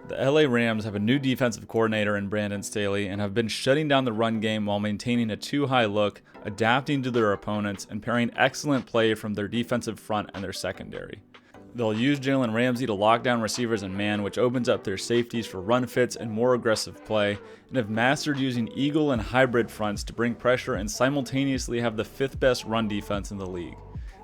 The LA Rams have a new defensive coordinator in Brandon Staley and have been shutting down the run game while maintaining a too-high look, adapting to their opponents, and pairing excellent play from their defensive front and their secondary. They'll use Jalen Ramsey to lock down receivers in man, which opens up their safeties for run fits and more aggressive play, and have mastered using eagle and hybrid fronts to bring pressure and simultaneously have the 5th best run defense in the league.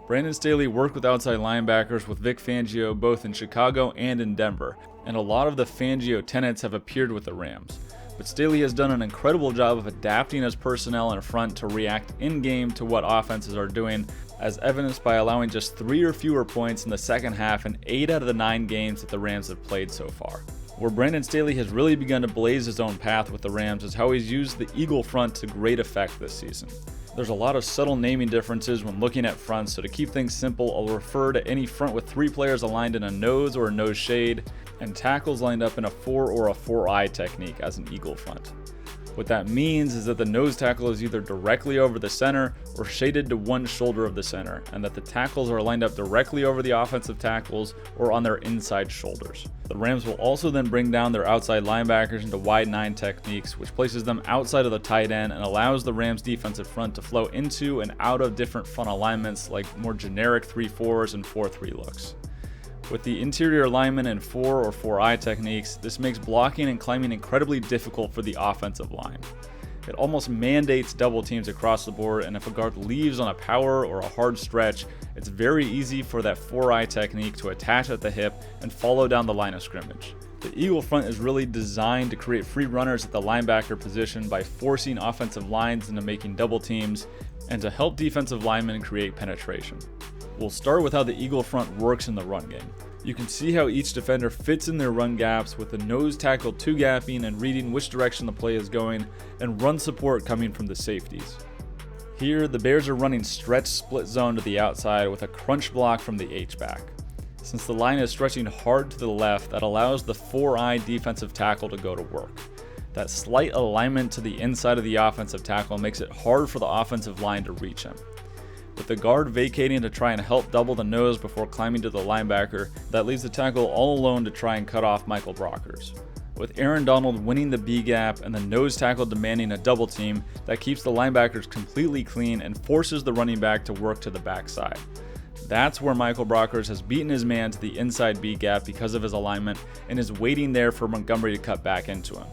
Brandon Staley worked with outside linebackers with Vic Fangio both in Chicago and in Denver, and a lot of the Fangio tenets have appeared with the Rams. But Staley has done an incredible job of adapting his personnel in front to react in-game to what offenses are doing, as evidenced by allowing just 3 or fewer points in the second half in 8 out of the 9 games that the Rams have played so far. Where Brandon Staley has really begun to blaze his own path with the Rams is how he's used the eagle front to great effect this season. There's a lot of subtle naming differences when looking at fronts, so to keep things simple, I'll refer to any front with 3 players aligned in a nose or a nose shade, and tackles lined up in a 4 or a 4-eye technique as an eagle front. What that means is that the nose tackle is either directly over the center or shaded to one shoulder of the center, and that the tackles are lined up directly over the offensive tackles or on their inside shoulders. The Rams will also then bring down their outside linebackers into wide 9 techniques, which places them outside of the tight end and allows the Rams defensive front to flow into and out of different front alignments like more generic 3-4s and 4-3 looks. With the interior alignment in 4 or 4-eye techniques, this makes blocking and climbing incredibly difficult for the offensive line. It almost mandates double teams across the board, and if a guard leaves on a power or a hard stretch, it's very easy for that 4-eye technique to attach at the hip and follow down the line of scrimmage. The eagle front is really designed to create free runners at the linebacker position by forcing offensive lines into making double teams and to help defensive linemen create penetration. We'll start with how the eagle front works in the run game. You can see how each defender fits in their run gaps, with the nose tackle 2-gapping and reading which direction the play is going, and run support coming from the safeties. Here, the Bears are running stretch split zone to the outside with a crunch block from the H-back. Since the line is stretching hard to the left, that allows the 4-eye defensive tackle to go to work. That slight alignment to the inside of the offensive tackle makes it hard for the offensive line to reach him. With the guard vacating to try and help double the nose before climbing to the linebacker, that leaves the tackle all alone to try and cut off Michael Brockers. With Aaron Donald winning the B gap and the nose tackle demanding a double team, that keeps the linebackers completely clean and forces the running back to work to the backside. That's where Michael Brockers has beaten his man to the inside B gap because of his alignment and is waiting there for Montgomery to cut back into him.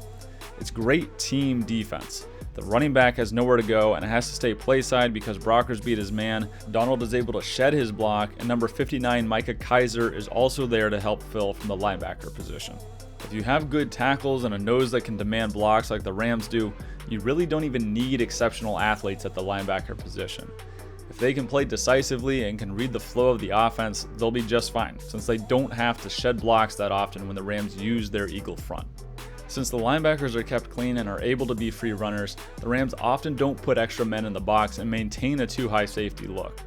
It's great team defense. The running back has nowhere to go and has to stay play side because Brockers beat his man. Donald is able to shed his block, and number 59 Micah Kiser is also there to help fill from the linebacker position. If you have good tackles and a nose that can demand blocks like the Rams do, you really don't even need exceptional athletes at the linebacker position. If they can play decisively and can read the flow of the offense, they'll be just fine, since they don't have to shed blocks that often when the Rams use their eagle front. Since the linebackers are kept clean and are able to be free runners, the Rams often don't put extra men in the box and maintain a too-high safety look.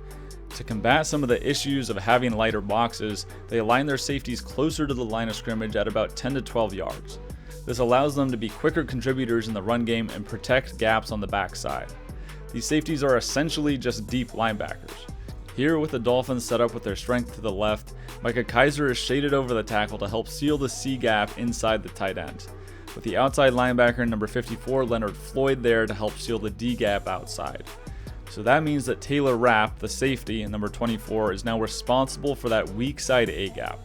To combat some of the issues of having lighter boxes, they align their safeties closer to the line of scrimmage at about 10 to 12 yards. This allows them to be quicker contributors in the run game and protect gaps on the backside. These safeties are essentially just deep linebackers. Here, with the Dolphins set up with their strength to the left, Micah Kiser is shaded over the tackle to help seal the C gap inside the tight end, with the outside linebacker number 54 Leonard Floyd there to help seal the D gap outside. So that means that Taylor Rapp, the safety, number 24, is now responsible for that weak side A gap.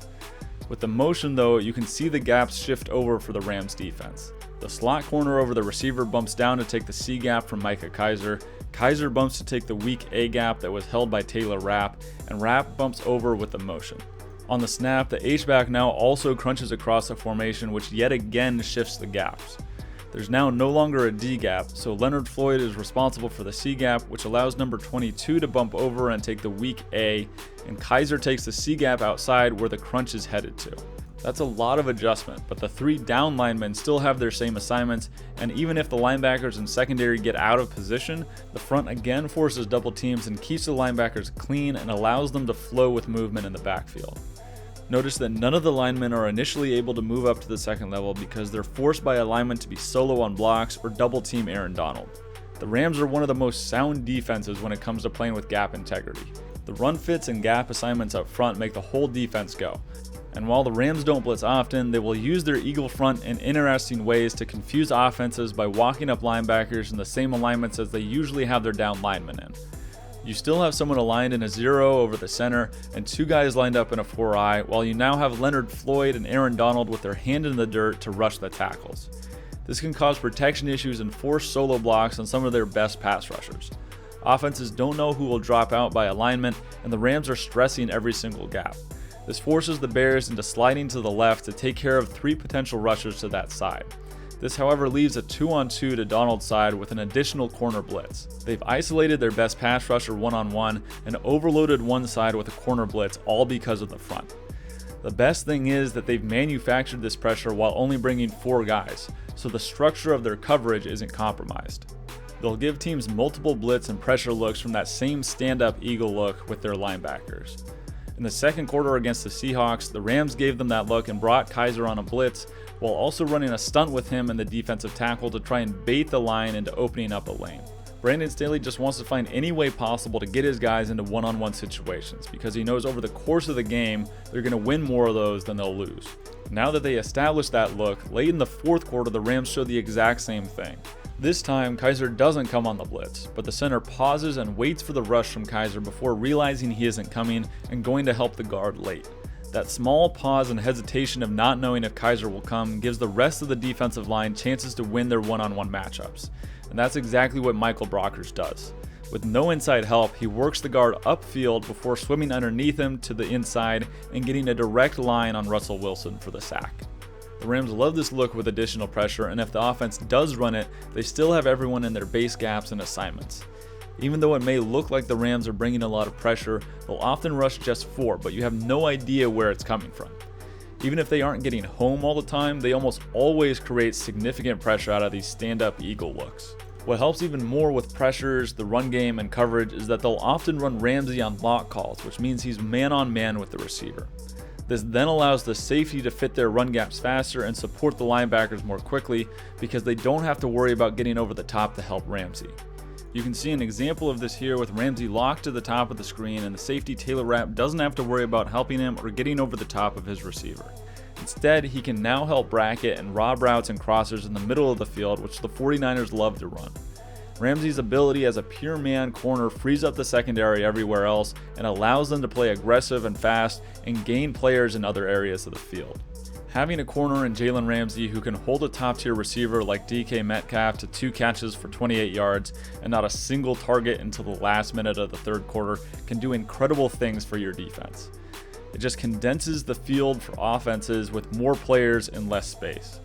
With the motion though, you can see the gaps shift over for the Rams defense. The slot corner over the receiver bumps down to take the C gap from Micah Kiser. Kiser bumps to take the weak A gap that was held by Taylor Rapp, and Rapp bumps over with the motion. On the snap, the H-back now also crunches across the formation, which yet again shifts the gaps. There's now no longer a D gap, so Leonard Floyd is responsible for the C gap, which allows number 22 to bump over and take the weak A, and Kiser takes the C gap outside where the crunch is headed to. That's a lot of adjustment, but the 3 down linemen still have their same assignments, and even if the linebackers and secondary get out of position, the front again forces double teams and keeps the linebackers clean and allows them to flow with movement in the backfield. Notice that none of the linemen are initially able to move up to the second level because they're forced by alignment to be solo on blocks or double team Aaron Donald. The Rams are one of the most sound defenses when it comes to playing with gap integrity. The run fits and gap assignments up front make the whole defense go. And while the Rams don't blitz often, they will use their eagle front in interesting ways to confuse offenses by walking up linebackers in the same alignments as they usually have their down linemen in. You still have someone aligned in a 0 over the center and 2 guys lined up in a 4-eye, while you now have Leonard Floyd and Aaron Donald with their hand in the dirt to rush the tackles. This can cause protection issues and force solo blocks on some of their best pass rushers. Offenses don't know who will drop out by alignment, and the Rams are stressing every single gap. This forces the Bears into sliding to the left to take care of 3 potential rushers to that side. This, however, leaves a 2-on-2 to Donald's side with an additional corner blitz. They've isolated their best pass rusher one-on-one and overloaded one side with a corner blitz, all because of the front. The best thing is that they've manufactured this pressure while only bringing 4 guys, so the structure of their coverage isn't compromised. They'll give teams multiple blitz and pressure looks from that same stand-up eagle look with their linebackers. In the second quarter against the Seahawks, the Rams gave them that look and brought Kaiser on a blitz, while also running a stunt with him and the defensive tackle to try and bait the line into opening up a lane. Brandon Staley just wants to find any way possible to get his guys into one-on-one situations because he knows over the course of the game they're going to win more of those than they'll lose. Now that they established that look, late in the fourth quarter the Rams showed the exact same thing. This time, Kaiser doesn't come on the blitz, but the center pauses and waits for the rush from Kaiser before realizing he isn't coming and going to help the guard late. That small pause and hesitation of not knowing if Kaiser will come gives the rest of the defensive line chances to win their one-on-one matchups. And that's exactly what Michael Brockers does. With no inside help, he works the guard upfield before swimming underneath him to the inside and getting a direct line on Russell Wilson for the sack. The Rams love this look with additional pressure, and if the offense does run it, they still have everyone in their base gaps and assignments. Even though it may look like the Rams are bringing a lot of pressure, they'll often rush just 4, but you have no idea where it's coming from. Even if they aren't getting home all the time, they almost always create significant pressure out of these stand-up eagle looks. What helps even more with pressures, the run game, and coverage is that they'll often run Ramsey on lock calls, which means he's man-on-man with the receiver. This then allows the safety to fit their run gaps faster and support the linebackers more quickly because they don't have to worry about getting over the top to help Ramsey. You can see an example of this here with Ramsey locked to the top of the screen, and the safety Taylor Rapp doesn't have to worry about helping him or getting over the top of his receiver. Instead, he can now help bracket and rob routes and crossers in the middle of the field, which the 49ers love to run. Ramsey's ability as a pure man corner frees up the secondary everywhere else and allows them to play aggressive and fast and gain players in other areas of the field. Having a corner in Jalen Ramsey who can hold a top-tier receiver like DK Metcalf to 2 catches for 28 yards and not a single target until the last minute of the third quarter can do incredible things for your defense. It just condenses the field for offenses with more players in less space.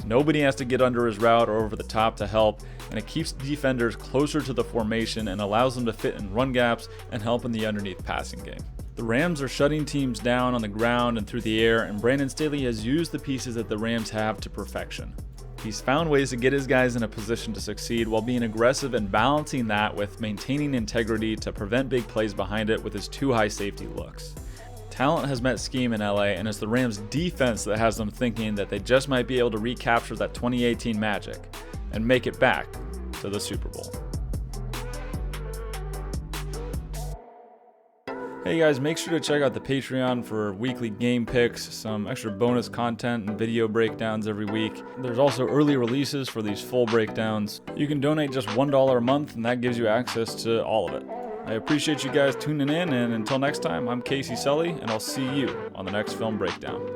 Nobody has to get under his route or over the top to help, and it keeps defenders closer to the formation and allows them to fit in run gaps and help in the underneath passing game. The Rams are shutting teams down on the ground and through the air, and Brandon Staley has used the pieces that the Rams have to perfection. He's found ways to get his guys in a position to succeed while being aggressive and balancing that with maintaining integrity to prevent big plays behind it with his 2 high safety looks. Talent has met scheme in LA, and it's the Rams' defense that has them thinking that they just might be able to recapture that 2018 magic and make it back to the Super Bowl. Hey guys, make sure to check out the Patreon for weekly game picks, some extra bonus content and video breakdowns every week. There's also early releases for these full breakdowns. You can donate just $1 a month, and that gives you access to all of it. I appreciate you guys tuning in, and until next time, I'm Casey Sully, and I'll see you on the next film breakdown.